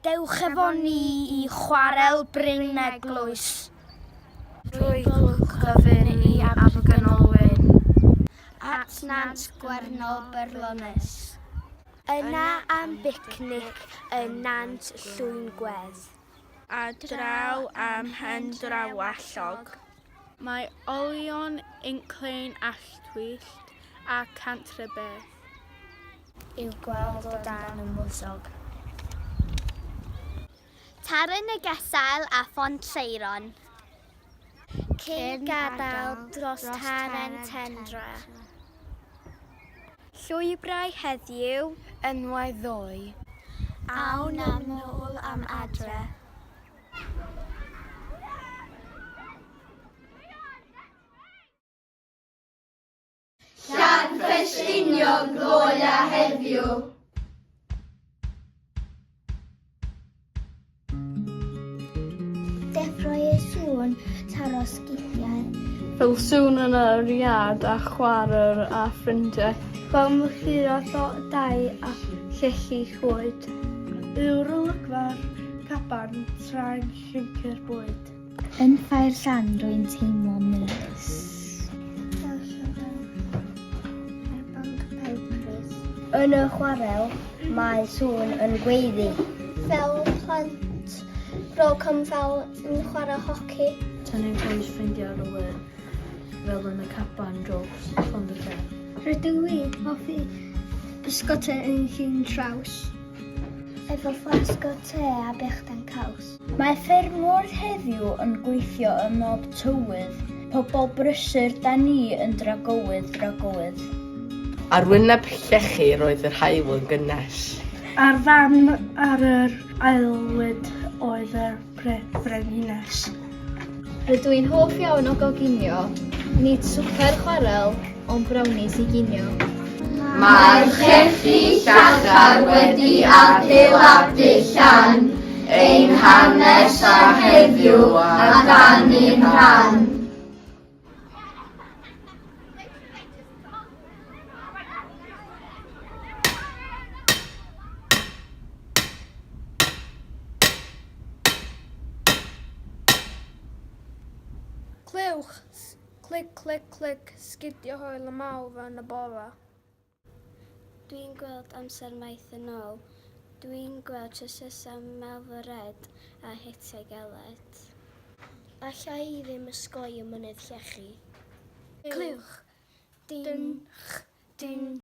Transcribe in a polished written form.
Dewch efo ni I chwarel bryn eglwys. Drwy clwch cyfyn I Amgueddfa. At Nant Gwernol Berlones. Yna am bicnic yn Nant Llŷn gwedd. A draw am hen drawallog. Mae olion inclyn alltwyllt a cantrybedd. I'w gweld o dan y mwsog. Taryn y Gesail a Ffont Seiron. Cyn gadael dros Taren Tendra. Llwybrau heddiw, enwau ddoe. Awn am nôl am adre. Llan Ffestiniog ddoe a heddiw. Defrau y sŵn taro sgidiau. Fel sŵn yn yr iard a chwarae a ffrindiau. Fel mychuro dau a llechi chwyd. Yw'r olygfa'r caban tra'n llyncyr bwyd. Yn ffair llan rwy'n teimlo melys. Yn y chwarel, mae sŵn yn gweiddi. Fel plant, ro Cynfal yn chwarae hoci. Tynnu'n cwys ffrindiau ar y we, fel yn y caban dros ffond y lle. Rydw I hoffi bisgotau yn llun traws. Efo flasg o te a bechdan caws. Mae ffermwr heddiw yn gweithio ym mob tywydd. Pobl brysur da ni yn dragowydd. Ar wyneb Llechi roedd yr haul yn gynnes. Ar fan ar yr aelwyd oedd yr frenhines. Rydw i'n hoff iawn o goginio, nid swper chwarel, ond brownies I ginio. Mae'r llechi llachar wedi adeiladu llan, ein hanes a heddiw a ddanu'n rhan. Clywch, clic, clic, clic, sgidio hoel y mawr yn y bora. Dwi'n gweld amser maith yn ôl. Dwi'n gweld trysysau melfyred a hitiau galed. Alla I ddim ysgoi y mynydd Llechi. Clywch, dyn,